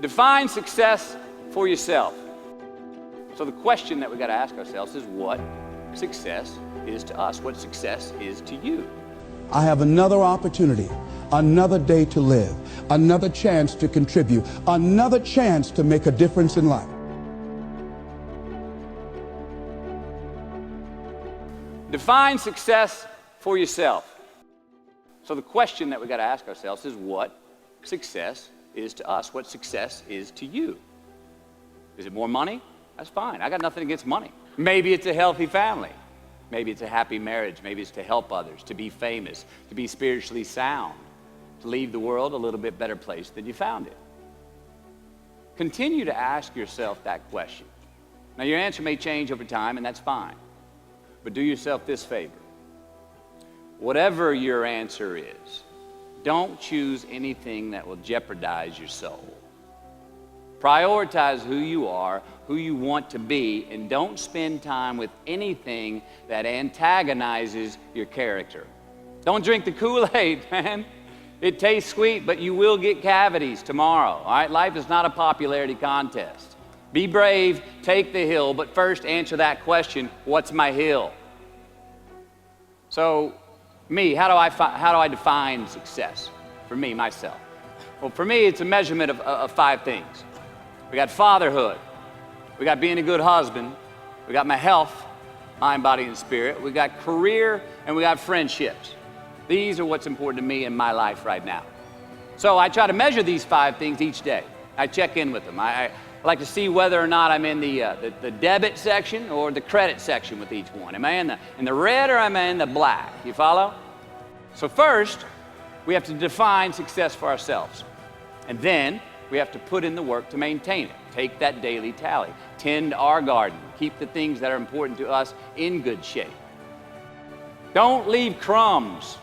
Define success for yourself. So the question that we got to ask ourselves is what success is to us, what success is to you. I have another opportunity, another day to live, another chance to contribute, another chance to make a difference in life. Define success for yourself. So the question that we got to ask ourselves is what success is to us, what success is to you. Is it more money? That's fine. I got nothing against money. Maybe it's a healthy family. Maybe it's a happy marriage. Maybe it's to help others, to be famous, to be spiritually sound, to leave the world a little bit better place than you found it. Continue to ask yourself that question. Now, your answer may change over time, and that's fine. But do yourself this favor. Whatever your answer is, don't choose anything that will jeopardize your soul. Prioritize who you are, who you want to be, and don't spend time with anything that antagonizes your character. Don't drink the Kool-Aid, man. It tastes sweet, but you will get cavities tomorrow, all right? Life is not a popularity contest. Be brave, take the hill, but first answer that question, what's my hill? So, me, how do I define success? For me, myself. Well, for me, it's a measurement of 5 things. We got fatherhood. We got being a good husband. We got my health, mind, body, and spirit. We got career, and we got friendships. These are what's important to me in my life right now. So I try to measure these 5 things each day. I check in with them. I like to see whether or not I'm in the debit section or the credit section with each one. Am I in the red or am I in the black? You follow? So first, we have to define success for ourselves. And then we have to put in the work to maintain it. Take that daily tally. Tend our garden. Keep the things that are important to us in good shape. Don't leave crumbs.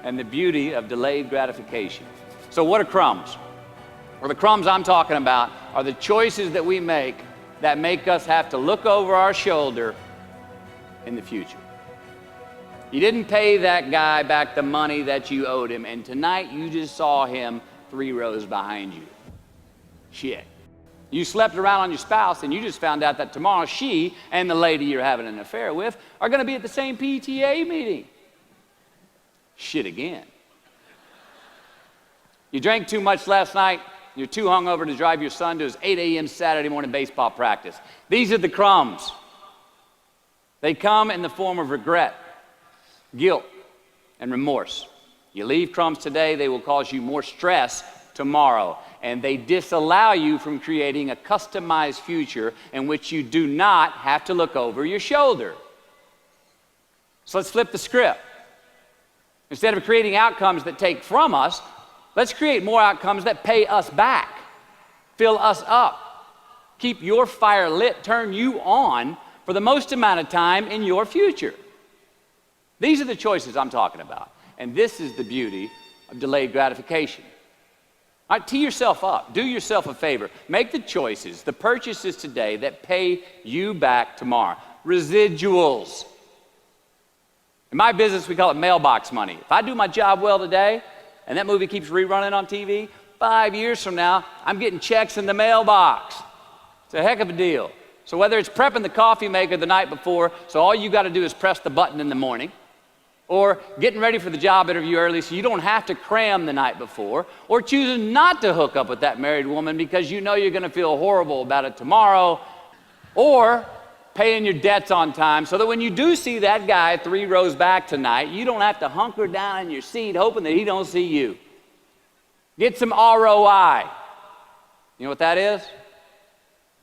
And the beauty of delayed gratification. So what are crumbs? Well, the crumbs I'm talking about are the choices that we make that make us have to look over our shoulder in the future. You didn't pay that guy back the money that you owed him, and tonight you just saw him 3 rows behind you. Shit. You slept around on your spouse, and you just found out that tomorrow she and the lady you're having an affair with are going to be at the same PTA meeting. Shit again. You drank too much last night. You're too hungover to drive your son to his 8 a.m. Saturday morning baseball practice. These are the crumbs. They come in the form of regret, guilt, and remorse. You leave crumbs today, they will cause you more stress tomorrow. And they disallow you from creating a customized future in which you do not have to look over your shoulder. So let's flip the script. Instead of creating outcomes that take from us, let's create more outcomes that pay us back, fill us up, keep your fire lit, turn you on for the most amount of time in your future. These are the choices I'm talking about. And this is the beauty of delayed gratification. All right, tee yourself up. Do yourself a favor. Make the choices, the purchases today that pay you back tomorrow. Residuals. In my business, we call it mailbox money. If I do my job well today, and that movie keeps rerunning on TV, 5 years from now, I'm getting checks in the mailbox. It's a heck of a deal. So whether it's prepping the coffee maker the night before, so all you got to do is press the button in the morning, or getting ready for the job interview early so you don't have to cram the night before, or choosing not to hook up with that married woman because you know you're going to feel horrible about it tomorrow, or paying your debts on time so that when you do see that guy 3 rows back tonight, you don't have to hunker down in your seat hoping that he don't see you. Get some ROI. You know what that is?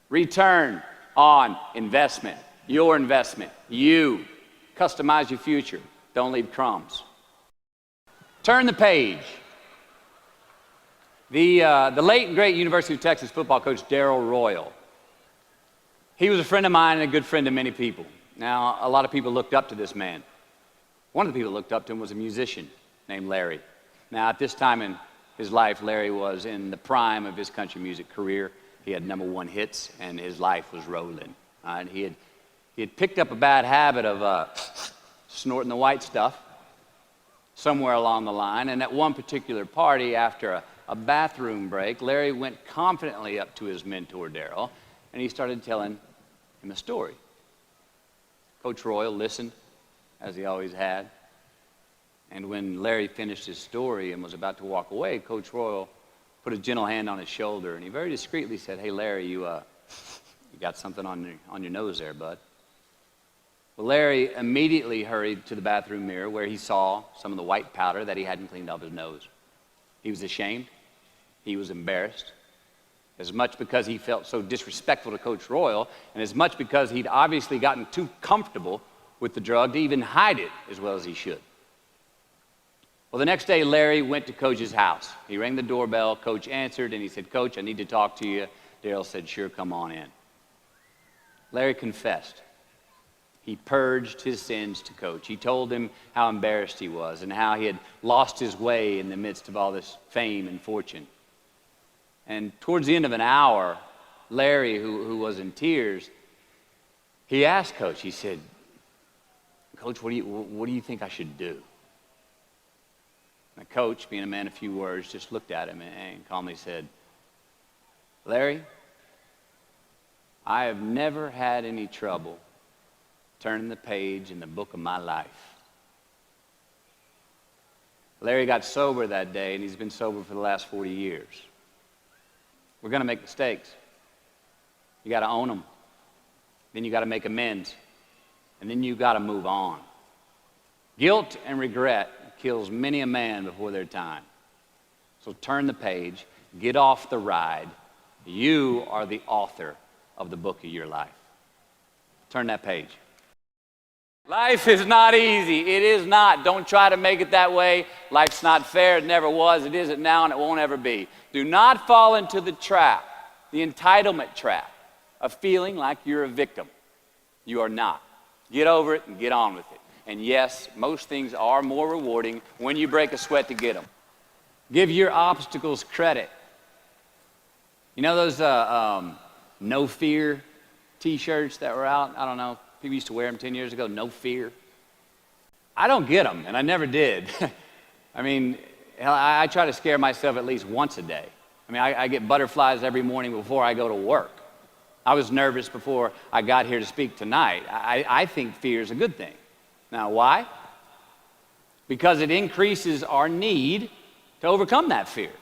Return on investment. Your investment. You. Customize your future. Don't leave crumbs. Turn the page. The late and great University of Texas football coach Darrell Royal. He was a friend of mine and a good friend of many people. Now, a lot of people looked up to this man. One of the people that looked up to him was a musician named Larry. Now, at this time in his life, Larry was in the prime of his country music career. He had #1 hits, and his life was rolling. And he had picked up a bad habit of snorting the white stuff somewhere along the line. And at one particular party, after a bathroom break, Larry went confidently up to his mentor, Daryl, and he started telling him a story. Coach Royal listened, as he always had. And when Larry finished his story and was about to walk away, Coach Royal put a gentle hand on his shoulder, and he very discreetly said, "Hey, Larry, you got something on your nose there, bud." Well, Larry immediately hurried to the bathroom mirror where he saw some of the white powder that he hadn't cleaned off his nose. He was ashamed. He was embarrassed, as much because he felt so disrespectful to Coach Royal, and as much because he'd obviously gotten too comfortable with the drug to even hide it as well as he should. Well, the next day, Larry went to Coach's house. He rang the doorbell. Coach answered, and he said, "Coach, I need to talk to you." Daryl said, "Sure, come on in." Larry confessed. He purged his sins to Coach. He told him how embarrassed he was and how he had lost his way in the midst of all this fame and fortune. And towards the end of an hour, Larry, who was in tears, he asked Coach, he said, "Coach, what do you think I should do?" And the coach, being a man of few words, just looked at him and calmly said, "Larry, I have never had any trouble turning the page in the book of my life." Larry got sober that day, and he's been sober for the last 40 years. We're going to make mistakes. You got to own them. Then you got to make amends. And then you got to move on. Guilt and regret kills many a man before their time. So turn the page. Get off the ride. You are the author of the book of your life. Turn that page. Life is not easy. It is not. Don't try to make it that way. Life's not fair. It never was. It isn't now, and it won't ever be. Do not fall into the trap, the entitlement trap, of feeling like you're a victim. You are not. Get over it and get on with it. And yes, most things are more rewarding when you break a sweat to get them. Give your obstacles credit. You know those no fear t-shirts that were out? I don't know. People used to wear them 10 years ago, no fear. I don't get them, and I never did. I mean, hell, I try to scare myself at least once a day. I mean, I get butterflies every morning before I go to work. I was nervous before I got here to speak tonight. I think fear is a good thing. Now, why? Because it increases our need to overcome that fear.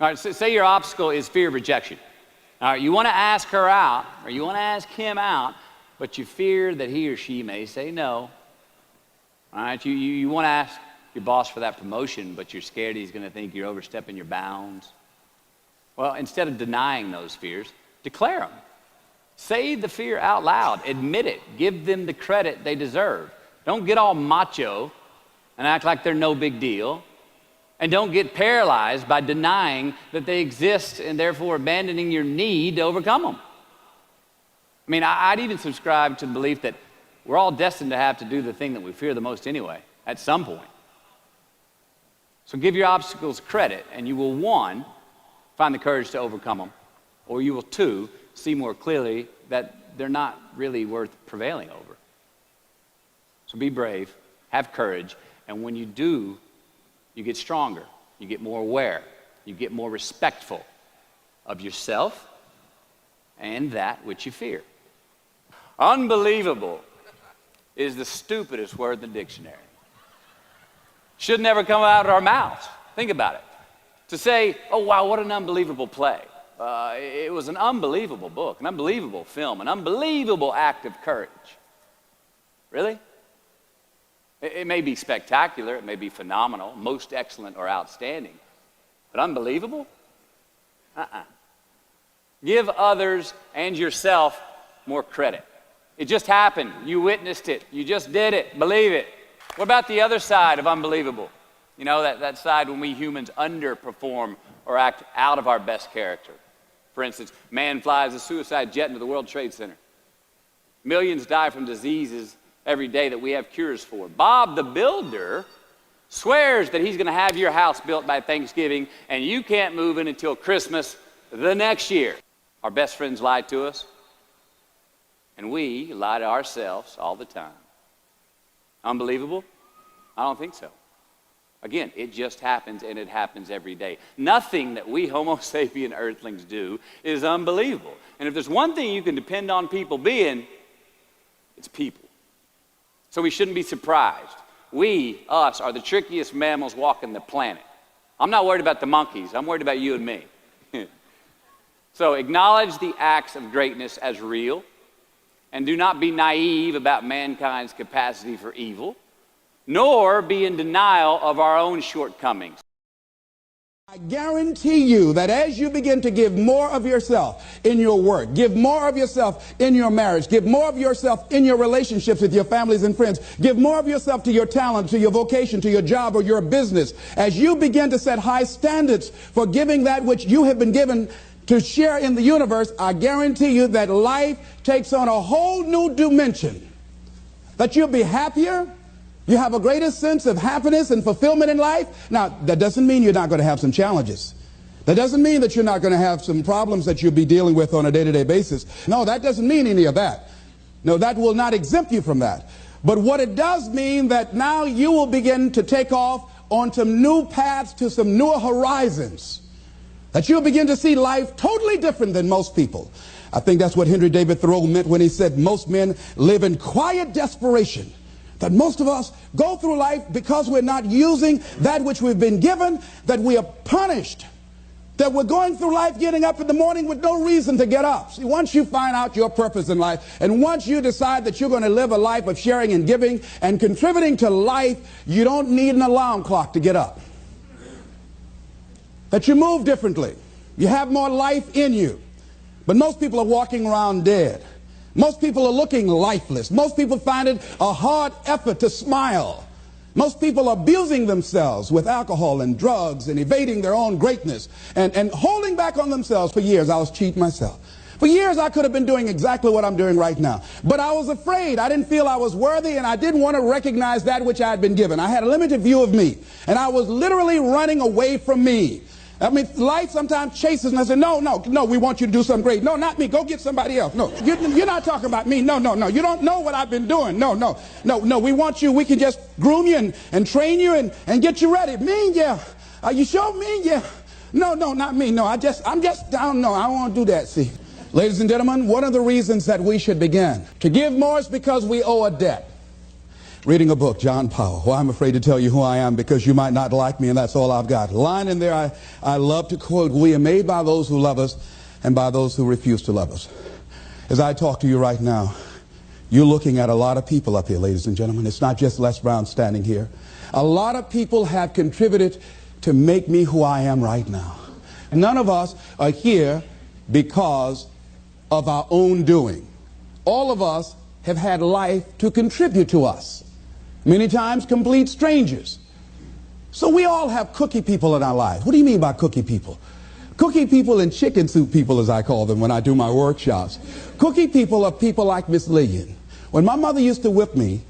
All right, so say your obstacle is fear of rejection. All right, you want to ask her out, or you want to ask him out, but you fear that he or she may say no. All right, you want to ask your boss for that promotion, but you're scared he's going to think you're overstepping your bounds. Well, instead of denying those fears, declare them. Say the fear out loud. Admit it. Give them the credit they deserve. Don't get all macho and act like they're no big deal. And don't get paralyzed by denying that they exist and therefore abandoning your need to overcome them. I mean, I'd even subscribe to the belief that we're all destined to have to do the thing that we fear the most anyway, at some point. So give your obstacles credit, and you will, one, find the courage to overcome them, or you will, two, see more clearly that they're not really worth prevailing over. So be brave, have courage, and when you do, you get stronger, you get more aware, you get more respectful of yourself and that which you fear. Unbelievable is the stupidest word in the dictionary. Should never come out of our mouths. Think about it. To say, "Oh, wow, what an unbelievable play. It was an unbelievable book, an unbelievable film, an unbelievable act of courage." Really? It may be spectacular, it may be phenomenal, most excellent or outstanding, but unbelievable? Give others and yourself more credit. It just happened. You witnessed it. You just did it. Believe it. What about the other side of unbelievable? You know, that side when we humans underperform or act out of our best character. For instance, man flies a suicide jet into the World Trade Center. Millions die from diseases every day that we have cures for. Bob the Builder swears that he's going to have your house built by Thanksgiving, and you can't move in until Christmas the next year. Our best friends lie to us, and we lie to ourselves all the time. Unbelievable? I don't think so. Again, it just happens, and it happens every day. Nothing that we Homo sapien earthlings do is unbelievable. And if there's one thing you can depend on people being, it's people. So we shouldn't be surprised. We, us, are the trickiest mammals walking the planet. I'm not worried about the monkeys. I'm worried about you and me. So acknowledge the acts of greatness as real, and do not be naive about mankind's capacity for evil, nor be in denial of our own shortcomings. I guarantee you that as you begin to give more of yourself in your work, give more of yourself in your marriage, give more of yourself in your relationships with your families and friends, give more of yourself to your talent, to your vocation, to your job or your business, as you begin to set high standards for giving that which you have been given to share in the universe, I guarantee you that life takes on a whole new dimension, that you'll be happier. You have a greater sense of happiness and fulfillment in life. Now, that doesn't mean you're not going to have some challenges. That doesn't mean that you're not going to have some problems that you'll be dealing with on a day-to-day basis. No, that doesn't mean any of that. No, that will not exempt you from that. But what it does mean that now you will begin to take off on some new paths to some newer horizons. That you'll begin to see life totally different than most people. I think that's what Henry David Thoreau meant when he said most men live in quiet desperation. That most of us go through life because we're not using that which we've been given, that we are punished, that we're going through life getting up in the morning with no reason to get up. See, once you find out your purpose in life, and once you decide that you're going to live a life of sharing and giving and contributing to life, you don't need an alarm clock to get up. That you move differently. You have more life in you. But most people are walking around dead. Most people are looking lifeless. Most people find it a hard effort to smile. Most people are abusing themselves with alcohol and drugs and evading their own greatness and holding back on themselves. For years, I was cheating myself. For years, I could have been doing exactly what I'm doing right now. But I was afraid. I didn't feel I was worthy, and I didn't want to recognize that which I had been given. I had a limited view of me, and I was literally running away from me. I mean, life sometimes chases me. I say, no, we want you to do something great. No, not me. Go get somebody else. No, you're not talking about me. No. You don't know what I've been doing. No. We want you. We can just groom you and train you and get you ready. Me, yeah. Are you sure? Me, yeah. No, not me. No, I don't know. I don't want to do that, see. Ladies and gentlemen, one of the reasons that we should begin to give more is because we owe a debt. Reading a book, John Powell. Well, I'm afraid to tell you who I am because you might not like me, and that's all I've got. Line in there I love to quote, "We are made by those who love us and by those who refuse to love us." As I talk to you right now, you're looking at a lot of people up here, ladies and gentlemen. It's not just Les Brown standing here. A lot of people have contributed to make me who I am right now. None of us are here because of our own doing. All of us have had life to contribute to us. Many times complete strangers. So we all have cookie people in our lives. What do you mean by cookie people? Cookie people and chicken soup people, as I call them when I do my workshops. Cookie people are people like Miss Lillian. When my mother used to whip me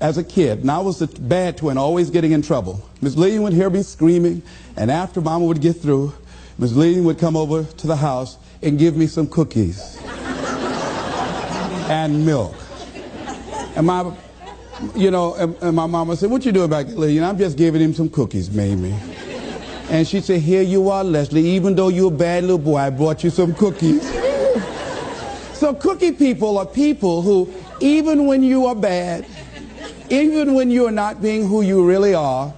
as a kid, and I was the bad twin, always getting in trouble, Miss Lillian would hear me screaming, and after Mama would get through, Miss Lillian would come over to the house and give me some cookies and milk. And my mama said, "What you doing back there, Lillian?" "I'm just giving him some cookies, Mamie." And she said, "Here you are, Leslie. Even though you're a bad little boy, I brought you some cookies." So cookie people are people who, even when you are bad, even when you are not being who you really are,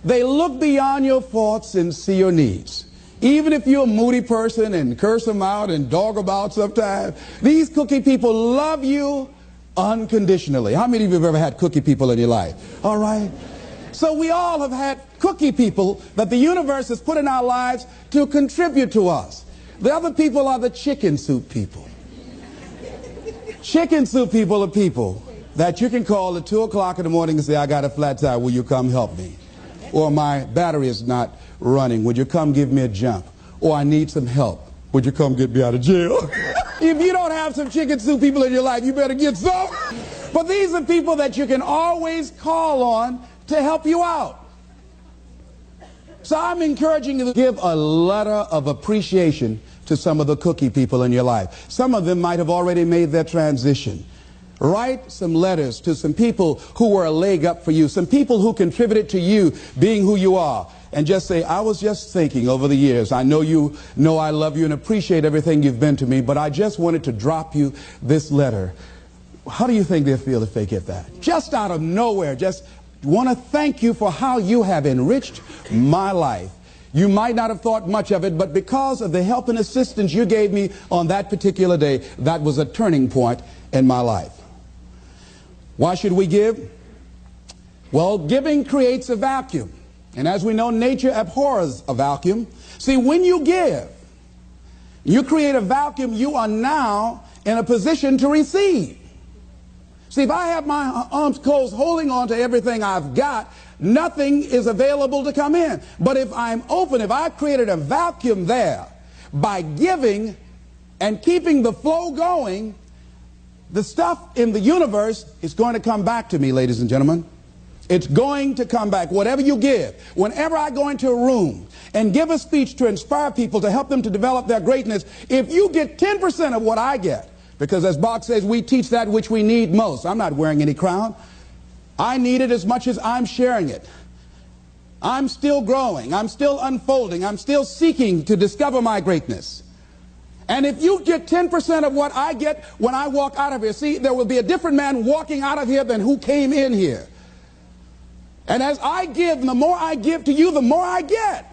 they look beyond your faults and see your needs. Even if you're a moody person and curse them out and dog about sometimes, these cookie people love you unconditionally. How many of you have ever had cookie people in your life? All right. So we all have had cookie people that the universe has put in our lives to contribute to us. The other people are the chicken soup people. Chicken soup people are people that you can call at 2 o'clock in the morning and say, "I got a flat tire. Will you come help me?" Or "My battery is not running. Would you come give me a jump?" Or "I need some help. Would you come get me out of jail?" If you don't have some chicken soup people in your life, you better get some. But these are people that you can always call on to help you out. So I'm encouraging you to give a letter of appreciation to some of the cookie people in your life. Some of them might have already made their transition. Write some letters to some people who were a leg up for you, some people who contributed to you being who you are. And just say, I was just thinking over the years, I know you know I love you and appreciate everything you've been to me, but I just wanted to drop you this letter. How do you think they'll feel if they get that? Just out of nowhere, just want to thank you for how you have enriched my life. You might not have thought much of it, but because of the help and assistance you gave me on that particular day, that was a turning point in my life. Why should we give? Well, giving creates a vacuum. And as we know, nature abhors a vacuum. See, when you give, you create a vacuum, you are now in a position to receive. See, if I have my arms closed holding on to everything I've got, nothing is available to come in. But if I'm open, if I've created a vacuum there by giving and keeping the flow going, the stuff in the universe is going to come back to me, ladies and gentlemen. It's going to come back. Whatever you give, whenever I go into a room and give a speech to inspire people, to help them to develop their greatness, if you get 10% of what I get, because as Bach says, we teach that which we need most. I'm not wearing any crown. I need it as much as I'm sharing it. I'm still growing. I'm still unfolding. I'm still seeking to discover my greatness. And if you get 10% of what I get when I walk out of here, see, there will be a different man walking out of here than who came in here. And as I give, and the more I give to you, the more I get.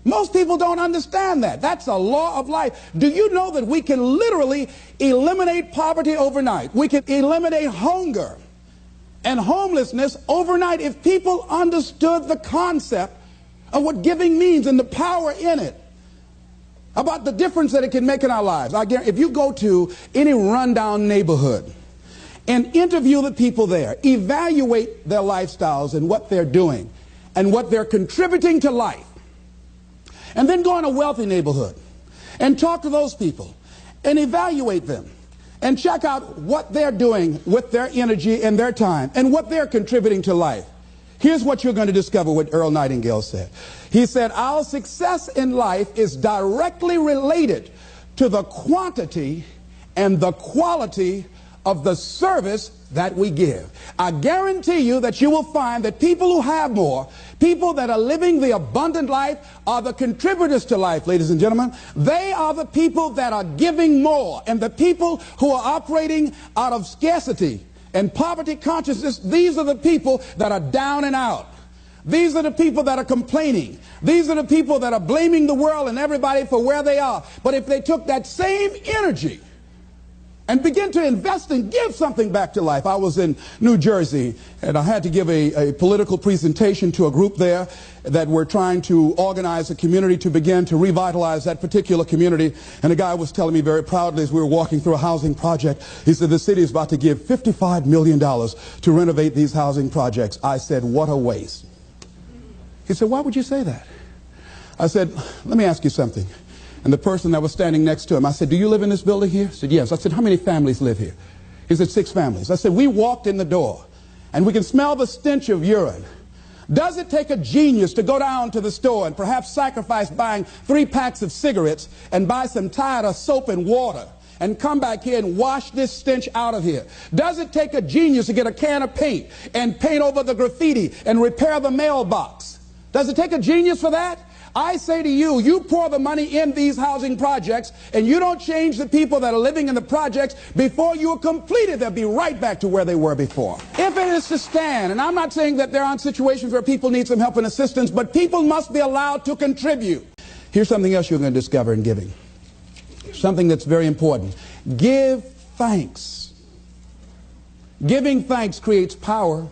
Most people don't understand that. That's a law of life. Do you know that we can literally eliminate poverty overnight? We can eliminate hunger and homelessness overnight if people understood the concept of what giving means and the power in it, about the difference that it can make in our lives. I guarantee, if you go to any rundown neighborhood and interview the people there, evaluate their lifestyles and what they're doing and what they're contributing to life, and then go in a wealthy neighborhood and talk to those people and evaluate them and check out what they're doing with their energy and their time and what they're contributing to life. Here's what you're going to discover what Earl Nightingale said. He said, our success in life is directly related to the quantity and the quality of the service that we give. I guarantee you that you will find that people who have more, people that are living the abundant life, are the contributors to life, ladies and gentlemen. They are the people that are giving more. And the people who are operating out of scarcity and poverty consciousness, these are the people that are down and out. These are the people that are complaining. These are the people that are blaming the world and everybody for where they are. But if they took that same energy and begin to invest and give something back to life. I was in New Jersey, and I had to give a political presentation to a group there that were trying to organize a community to begin to revitalize that particular community. And the guy was telling me very proudly as we were walking through a housing project, he said, the city is about to give $55 million to renovate these housing projects. I said, what a waste. He said, why would you say that? I said, let me ask you something. And the person that was standing next to him, I said, do you live in this building here? He said, yes. I said, how many families live here? He said, 6 families. I said, we walked in the door and we can smell the stench of urine. Does it take a genius to go down to the store and perhaps sacrifice buying 3 packs of cigarettes and buy some tide of soap and water and come back here and wash this stench out of here? Does it take a genius to get a can of paint and paint over the graffiti and repair the mailbox? Does it take a genius for that? I say to you, you pour the money in these housing projects and you don't change the people that are living in the projects, before you are completed, they'll be right back to where they were before. If it is to stand, and I'm not saying that there aren't situations where people need some help and assistance, but people must be allowed to contribute. Here's something else you're going to discover in giving. Something that's very important. Give thanks. Giving thanks creates power.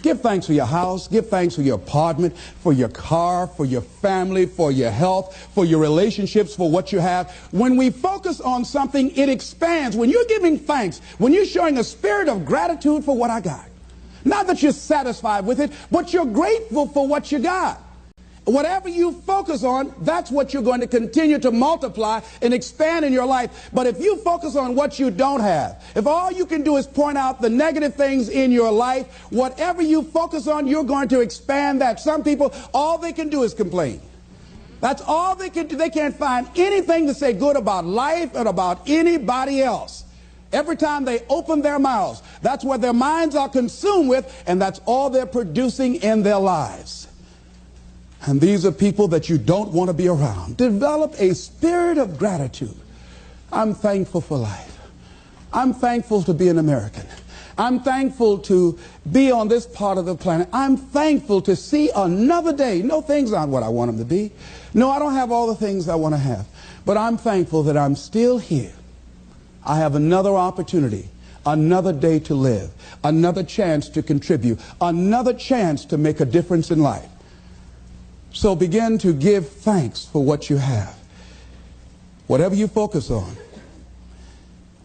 Give thanks for your house. Give thanks for your apartment, for your car, for your family, for your health, for your relationships, for what you have. When we focus on something, it expands. When you're giving thanks, when you're showing a spirit of gratitude for what I got, not that you're satisfied with it, but you're grateful for what you got. Whatever you focus on, that's what you're going to continue to multiply and expand in your life. But if you focus on what you don't have, if all you can do is point out the negative things in your life, whatever you focus on, you're going to expand that. Some people, all they can do is complain. That's all they can do. They can't find anything to say good about life or about anybody else. Every time they open their mouths, that's what their minds are consumed with, and that's all they're producing in their lives. And these are people that you don't want to be around. Develop a spirit of gratitude. I'm thankful for life. I'm thankful to be an American. I'm thankful to be on this part of the planet. I'm thankful to see another day. No, things aren't what I want them to be. No, I don't have all the things I want to have. But I'm thankful that I'm still here. I have another opportunity, another day to live, another chance to contribute, another chance to make a difference in life. So begin to give thanks for what you have. Whatever you focus on.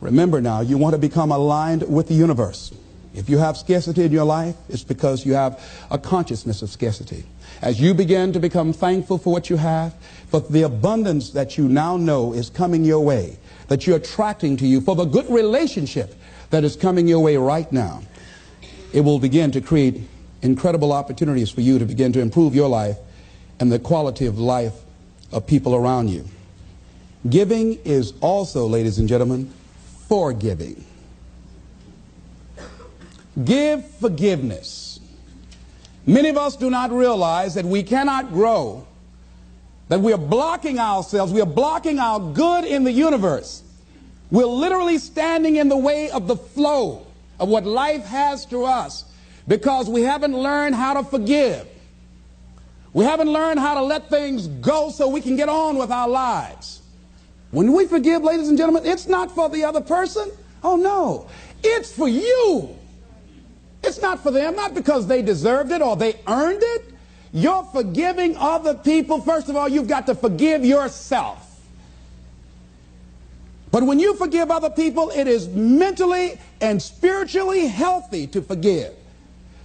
Remember now, you want to become aligned with the universe. If you have scarcity in your life, it's because you have a consciousness of scarcity. As you begin to become thankful for what you have, for the abundance that you now know is coming your way, that you're attracting to you, for the good relationship that is coming your way right now, it will begin to create incredible opportunities for you to begin to improve your life and the quality of life of people around you. Giving is also, ladies and gentlemen, forgiving. Give forgiveness. Many of us do not realize that we cannot grow, that we are blocking ourselves, we are blocking our good in the universe. We're literally standing in the way of the flow of what life has to us because we haven't learned how to forgive. We haven't learned how to let things go so we can get on with our lives. When we forgive, ladies and gentlemen, it's not for the other person. Oh, no. It's for you. It's not for them, not because they deserved it or they earned it. You're forgiving other people. First of all, you've got to forgive yourself. But when you forgive other people, it is mentally and spiritually healthy to forgive.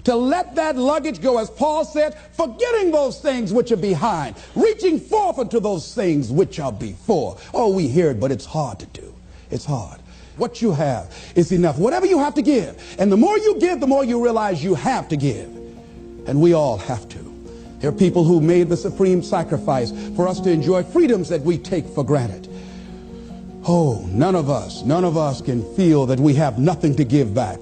To let that luggage go, as Paul said, forgetting those things which are behind, reaching forth unto those things which are before. Oh, we hear it, but it's hard to do. It's hard. What you have is enough. Whatever you have to give. And the more you give, the more you realize you have to give. And we all have to. There are people who made the supreme sacrifice for us to enjoy freedoms that we take for granted. Oh, none of us can feel that we have nothing to give back.